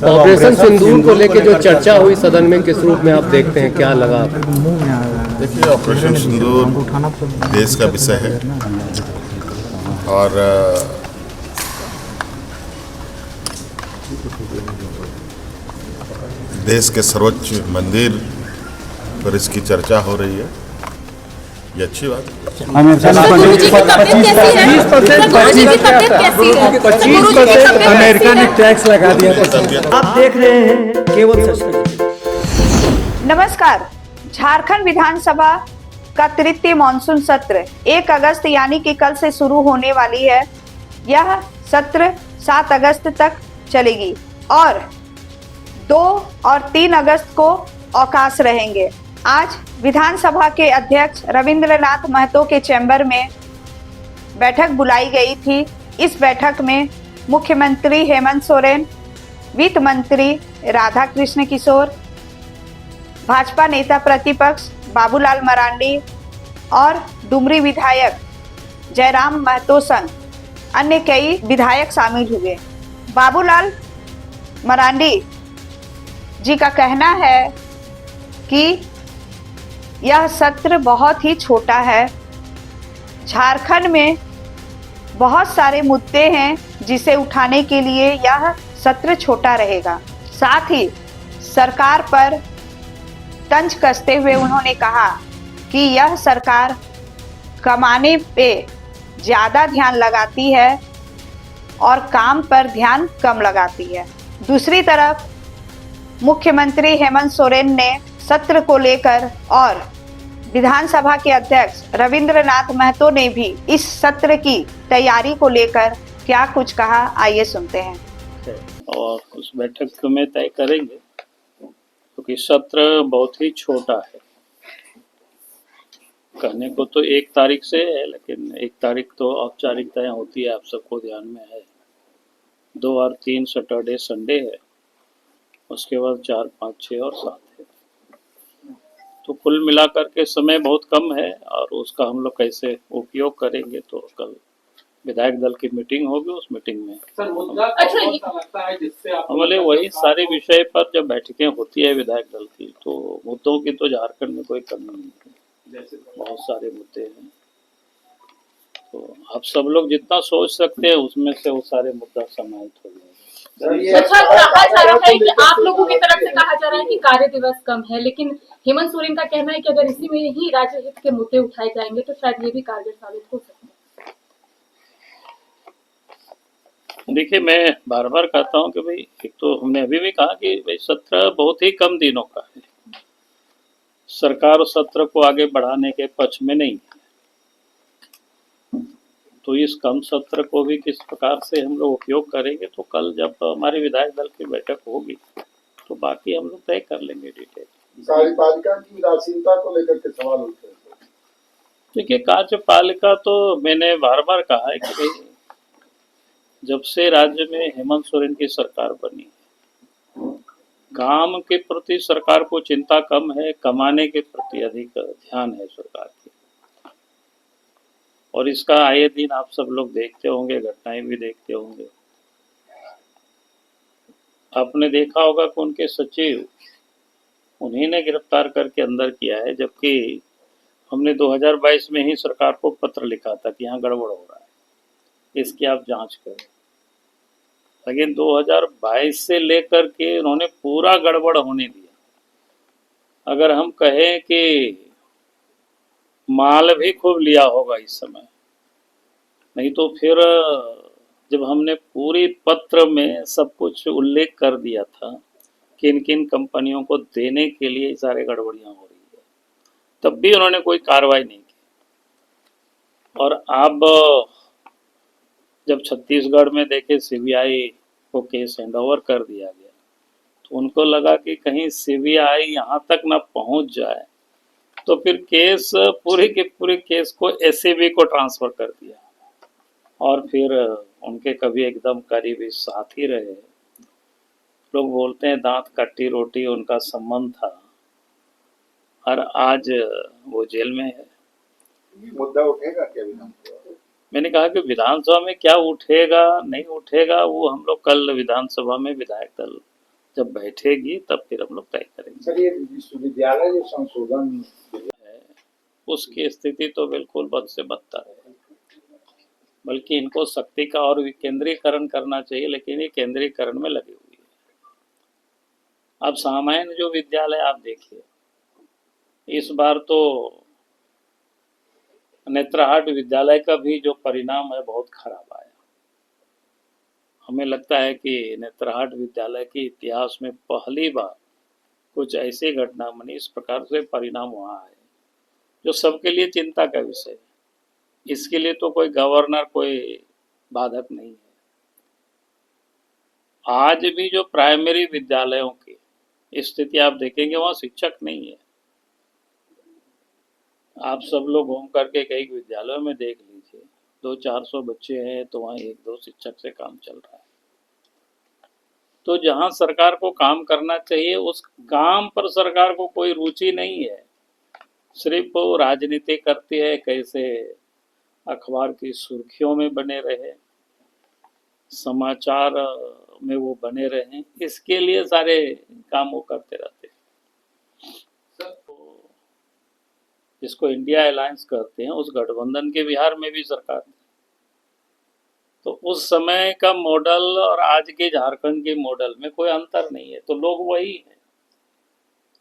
Operation सिंदूर को लेकर जो चर्चा हुई सदन में, किस रूप में आप देखते हैं, क्या लगा आपको? देखिए, ऑपरेशन सिंदूर देश का विषय है और देश के सर्वोच्च मंदिर पर इसकी चर्चा हो रही है। ये अच्छी बात है। 25% अमेरिका ने टैक्स लगा दिया। आप देख रहे हैं केवल सच। नमस्कार। झारखंड विधानसभा का तृतीय मानसून सत्र 1 अगस्त यानी कि कल से शुरू होने वाली है। यह सत्र 7 अगस्त तक चलेगी और 2 और 3 अगस्त को अवकाश रहेंगे। आज विधानसभा के अध्यक्ष रविंद्रनाथ महतो के चैम्बर में बैठक बुलाई गई थी। इस बैठक में मुख्यमंत्री हेमंत सोरेन, वित्त मंत्री राधा कृष्ण किशोर, भाजपा नेता प्रतिपक्ष बाबूलाल मरांडी और डुमरी विधायक जयराम महतो संग अन्य कई विधायक शामिल हुए। बाबूलाल मरांडी जी का कहना है कि यह सत्र बहुत ही छोटा है। झारखंड में बहुत सारे मुद्दे हैं जिसे उठाने के लिए यह सत्र छोटा रहेगा। साथ ही सरकार पर तंज कसते हुए उन्होंने कहा कि यह सरकार कमाने पे ज्यादा ध्यान लगाती है और काम पर ध्यान कम लगाती है। दूसरी तरफ मुख्यमंत्री हेमंत सोरेन ने सत्र को लेकर और विधानसभा के अध्यक्ष रविंद्रनाथ महतो ने भी इस सत्र की तैयारी को लेकर क्या कुछ कहा, आइए सुनते हैं। और उस बैठक में तय करेंगे क्योंकि सत्र बहुत ही छोटा है। कहने को तो 1 तारीख से है, लेकिन 1 तारीख तो औपचारिकताएं होती है, आप सबको ध्यान में है। 2 और 3 सैटरडे संडे है, उसके बाद 4, 5, 6 और 7 है। तो कुल मिलाकर के समय बहुत कम है और उसका हम लोग कैसे उपयोग करेंगे, तो कल विधायक दल की मीटिंग होगी। उस मीटिंग में हमारे वही सारे विषय पर जब बैठकें होती है विधायक दल की, तो मुद्दों की तो झारखंड में कोई कमी नहीं है। बहुत सारे मुद्दे हैं, तो आप सब लोग जितना सोच सकते हैं उसमें से वो सारे मुद्दा समाहित हो जाएंगे। अच्छा, कहा जा रहा है कि आप लोगों की तरफ से कहा जा रहा है कि कार्य दिवस कम है, लेकिन हेमंत सोरेन का कहना है कि अगर इसी में ही राज्य हित के मुद्दे उठाए जाएंगे तो शायद ये भी कारगर साबित हो सकते हैं। देखिए, मैं बार बार कहता हूं कि भाई, एक तो हमने अभी भी कहा कि भाई सत्र बहुत ही कम दिनों का है। सरकार सत्र को आगे बढ़ाने के पक्ष में नहीं है, तो इस कम सत्र को भी किस प्रकार से हम लोग उपयोग करेंगे, तो कल जब हमारी विधायक दल की बैठक होगी तो बाकी हम लोग तय कर लेंगे डिटेल। कार्यपालिका की उदासीनता को लेकर के सवाल उठते हैं। देखिए, कार्यपालिका तो मैंने बार बार कहा है कि भाई, जब से राज्य में हेमंत सोरेन की सरकार बनी, काम के प्रति सरकार को चिंता कम है, कमाने के प्रति अधिक ध्यान है सरकार की। और इसका आए दिन आप सब लोग देखते होंगे, घटनाएं भी देखते होंगे। आपने देखा होगा कि उनके सचिव उन्हीं ने गिरफ्तार करके अंदर किया है, जबकि हमने 2022 में ही सरकार को पत्र लिखा था कि यहाँ गड़बड़ हो रहा है, इसकी आप जांच करें। लेकिन 2022 से लेकर के उन्होंने पूरा गड़बड़ होने दिया। अगर हम कहें कि माल भी खूब लिया होगा इस समय, नहीं तो फिर जब हमने पूरी पत्र में सब कुछ उल्लेख कर दिया था किन किन कंपनियों को देने के लिए सारे गड़बड़ियां हो रही है, तब भी उन्होंने कोई कार्रवाई नहीं की। और अब जब छत्तीसगढ़ में देखे सीबीआई को केस हैंडओवर कर दिया गया, तो उनको लगा कि कहीं सीबीआई यहाँ तक ना पहुँच जाए, तो फिर केस पूरे के पूरे केस को एसीबी को ट्रांसफर कर दिया। और फिर उनके कभी एकदम करीबी साथी रहे, लोग बोलते हैं दांत कट्टी रोटी उनका संबंध था, और आज वो जेल में है। मुद्दा उठेगा क्या विधानसभा? मैंने कहा कि विधानसभा में क्या उठेगा नहीं उठेगा वो हम लोग कल विधानसभा में विधायक दल जब बैठेगी तब फिर हम लोग तय करेंगे। सर ये विश्वविद्यालय जो संशोधन उसकी स्थिति तो बिल्कुल बद से बदतर है, बल्कि इनको शक्ति का और विकेंद्रीकरण करना चाहिए, लेकिन ये केंद्रीकरण में लगी हुई है। अब सामान्य जो विद्यालय आप देखिए, इस बार तो नेत्रहाट विद्यालय का भी जो परिणाम है बहुत खराब आया। हमें लगता है कि नेत्रहाट विद्यालय के इतिहास में पहली बार कुछ ऐसी घटना बनी, इस प्रकार से परिणाम वहाँ आए जो सबके लिए चिंता का विषय है। इसके लिए तो कोई गवर्नर कोई बाधक नहीं है। आज भी जो प्राइमरी विद्यालयों की स्थिति आप देखेंगे वहाँ शिक्षक नहीं है। आप सब लोग घूम करके कई विद्यालयों में देख लीजिए, 200-400 बच्चे हैं तो वहाँ 1-2 शिक्षक से काम चल रहा है। तो जहाँ सरकार को काम करना चाहिए उस काम पर सरकार को कोई रुचि नहीं है, सिर्फ वो राजनीति करती है, कैसे अखबार की सुर्खियों में बने रहे, समाचार में वो बने रहे, इसके लिए सारे काम वो करते रहते हैं। जिसको इंडिया अलायंस कहते हैं, उस गठबंधन के बिहार में भी सरकार थी, तो उस समय का मॉडल और आज के झारखंड के मॉडल में कोई अंतर नहीं है। तो लोग वही है,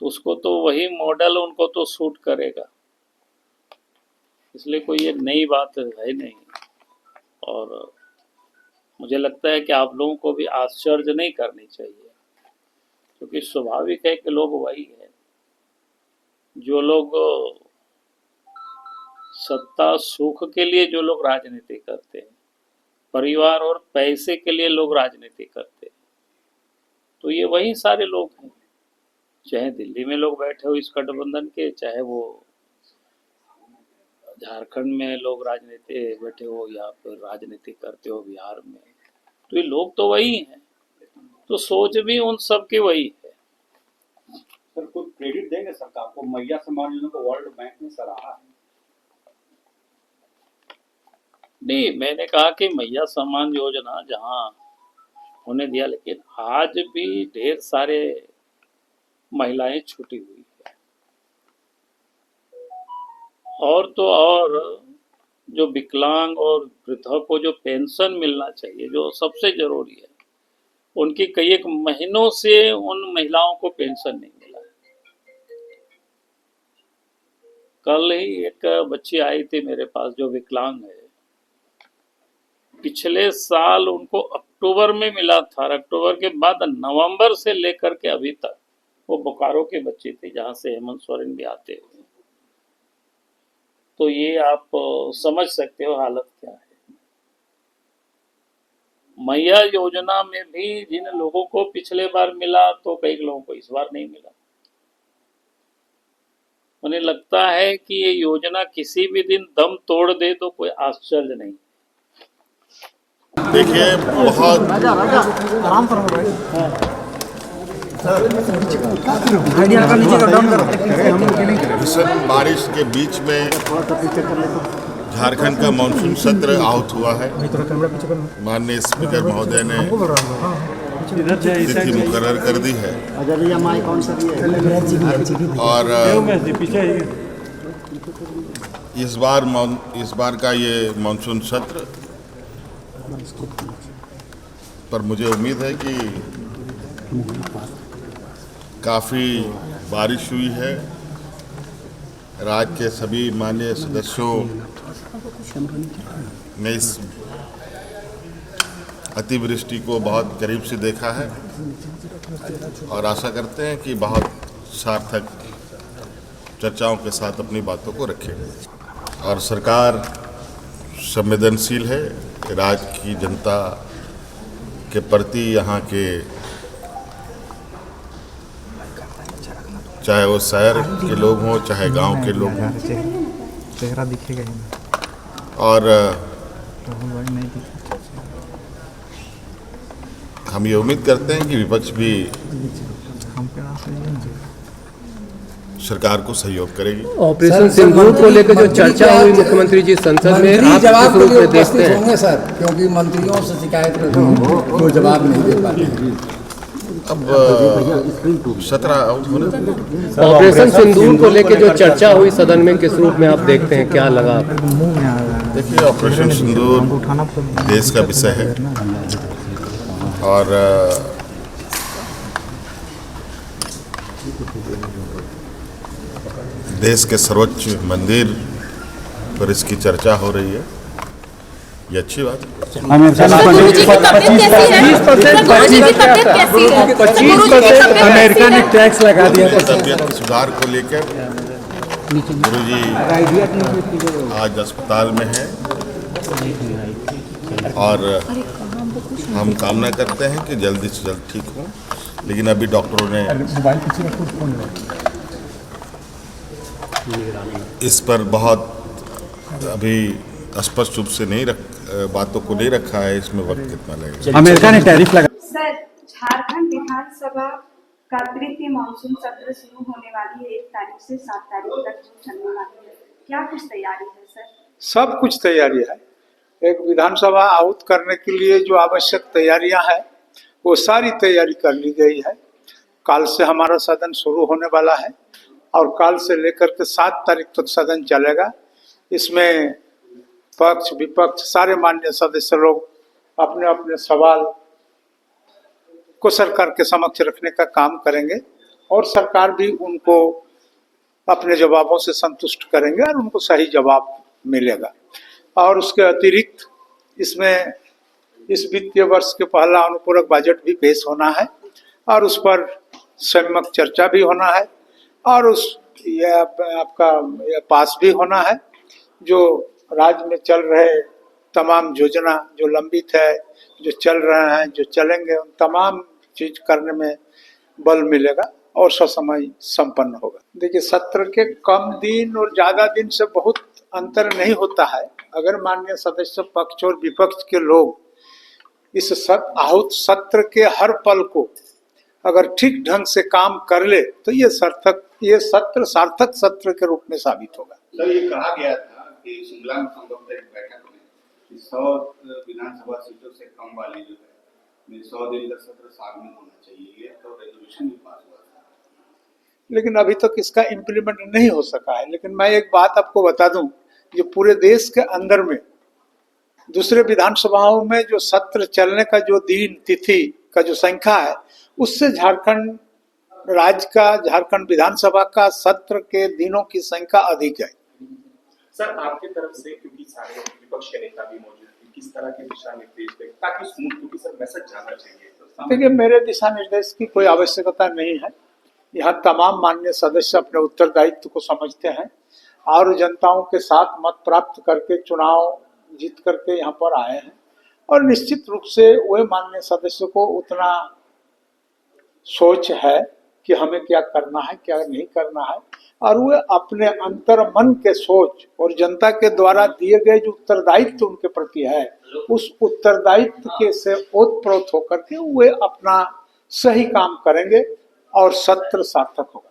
तो उसको तो वही मॉडल उनको तो सूट करेगा, इसलिए कोई ये नई बात है नहीं। और मुझे लगता है कि आप लोगों को भी आश्चर्य नहीं करनी चाहिए, क्योंकि स्वाभाविक है कि लोग वही है। जो लोग सत्ता सुख के लिए जो लोग राजनीति करते हैं, परिवार और पैसे के लिए लोग राजनीति करते हैं, तो ये वही सारे लोग हैं। चाहे दिल्ली में लोग बैठे हो इस गठबंधन के, चाहे वो झारखंड में लोग राजनीति बैठे हो या फिर राजनीति करते हो बिहार में, तो ये लोग तो वही हैं। तो सोच भी उन सब की वही है। सर कुछ क्रेडिट देंगे सरकार को, मैया सम्मान योजना को वर्ल्ड बैंक ने सराहा है। नहीं, मैंने कहा कि मैया सम्मान योजना जहाँ होने दिया, लेकिन आज भी ढेर सारे महिलाएं छूटी हुई है। और तो और जो विकलांग और वृद्धा को जो पेंशन मिलना चाहिए, जो सबसे जरूरी है, उनकी कई एक महीनों से उन महिलाओं को पेंशन नहीं मिला है। कल ही एक बच्ची आई थी मेरे पास जो विकलांग है, पिछले साल उनको अक्टूबर में मिला था, अक्टूबर के बाद नवंबर से लेकर के अभी तक, वो बोकारो के बच्चे थे जहां से हेमंत सोरेन भी आते हुए। तो ये आप समझ सकते हो हालत क्या है। मैया योजना में भी जिन लोगों को पिछले बार मिला, तो कई लोगों को इस बार नहीं मिला। उन्हें लगता है कि ये योजना किसी भी दिन दम तोड़ दे तो कोई आश्चर्य नहीं। देखिए, बहुत भीषण बारिश के बीच में झारखंड का मानसून सत्र आहूत हुआ है। माननीय स्पीकर महोदय ने तिथि मुकर्रर कर दी है और इस बार का ये मानसून सत्र पर मुझे उम्मीद है कि काफ़ी बारिश हुई है। राज्य के सभी माननीय सदस्यों ने इस अतिवृष्टि को बहुत करीब से देखा है और आशा करते हैं कि बहुत सार्थक चर्चाओं के साथ अपनी बातों को रखेंगे। और सरकार संवेदनशील है राज्य की जनता के प्रति, यहाँ के चाहे वो शहर के लोग हों चाहे गांव के लोग हों। चेहरा दिखेगा और हम ये उम्मीद करते हैं कि विपक्ष भी सरकार को सहयोग करेगी। ऑपरेशन सिंदूर को लेकर जो चर्चा हुई मुख्यमंत्री जी संसद में, आप किस रूप में देखते हैं? होंगे सर, क्योंकि मंत्रियों से शिकायत करते हैं तो जवाब नहीं दे पाते हैं। अब 17 आउट होने देंगे। ऑपरेशन सिंदूर को लेकर जो चर्चा हुई सदन में, किस रूप में आप देखते हैं, क्या लगा आपको? देखिए, ऑपरेशन सिंदूर देश का विषय है और देश के सर्वोच्च मंदिर पर इसकी चर्चा हो रही है, ये अच्छी बात है। अमेरिका ने टैक्स लगा दिया। तबीयत के सुधार को लेकर गुरुजी आज अस्पताल में हैं और हम कामना करते हैं कि जल्दी से जल्द ठीक हों, लेकिन अभी डॉक्टरों ने इस पर बहुत अभी स्पष्ट रूप से बातों को नहीं रखा है, इसमें वक्त कितना लगेगा। अमेरिका ने टैरिफ लगा। सर, झारखंड विधानसभा का तृतीय मानसून सत्र शुरू होने वाली है 1 तारीख से 7 तारीख तक चलने वाली है, क्या कुछ तैयारी है सर? सब कुछ तैयारी है। एक विधानसभा आहूत करने के लिए जो आवश्यक तैयारियां हैं वो सारी तैयारी कर ली गई है। काल से हमारा सदन शुरू होने वाला है और काल से लेकर के 7 तारीख तक सदन चलेगा। इसमें पक्ष विपक्ष सारे माननीय सदस्य लोग अपने अपने सवाल को सरकार के समक्ष रखने का काम करेंगे और सरकार भी उनको अपने जवाबों से संतुष्ट करेंगे और उनको सही जवाब मिलेगा। और उसके अतिरिक्त इसमें इस वित्तीय वर्ष के पहला अनुपूरक बजट भी पेश होना है और उस पर सम्यक चर्चा भी होना है और आपका पास भी होना है। जो राज्य में चल रहे तमाम योजना जो लंबित है, जो चल रहे हैं, जो चलेंगे, उन तमाम चीज करने में बल मिलेगा और ससमय संपन्न होगा। देखिए, सत्र के कम दिन और ज्यादा दिन से बहुत अंतर नहीं होता है। अगर माननीय सदस्य पक्ष और विपक्ष के लोग इस आहूत सत्र के हर पल को अगर ठीक ढंग से काम कर ले तो ये सत्र सार्थक सत्र के रूप में साबित होगा। सर, ये कहा गया था कि शिमला में संभवतः एक बैठक में 100 विधानसभा सीटों से कम वाली जो है 100 दिन का सत्र साल में होना चाहिए, ये तो रेजोल्यूशन भी पास हुआ था, लेकिन अभी तक इसका इम्प्लीमेंट नहीं हो सका है। लेकिन मैं एक बात आपको बता दूं, जो पूरे देश के अंदर में दूसरे विधानसभाओं में जो सत्र चलने का जो दिन तिथि का जो संख्या है, उससे झारखंड राज्य का, झारखंड विधानसभा का सत्र के दिनों की संख्या अधिक है। सर, आपकी तरफ से, क्योंकि सारे विपक्ष के नेता भी मौजूद थे, किस तरह के दिशा निर्देश दें ताकि स्मूथ, क्योंकि सर मैसेज जाना चाहिए। देखिए, मेरे दिशा निर्देश की कोई आवश्यकता नहीं है। यहाँ तमाम माननीय सदस्य अपने उत्तरदायित्व को समझते हैं और जनताओं के साथ मत प्राप्त करके चुनाव जीत करके यहाँ पर आए हैं और निश्चित रूप से वे माननीय सदस्य को उतना सोच है कि हमें क्या करना है, क्या नहीं करना है, और वे अपने अंतर मन के सोच और जनता के द्वारा दिए गए जो उत्तरदायित्व उनके प्रति है, उस उत्तरदायित्व के से ओतप्रोत होकर के वे अपना सही काम करेंगे और सत्र सार्थक होगा।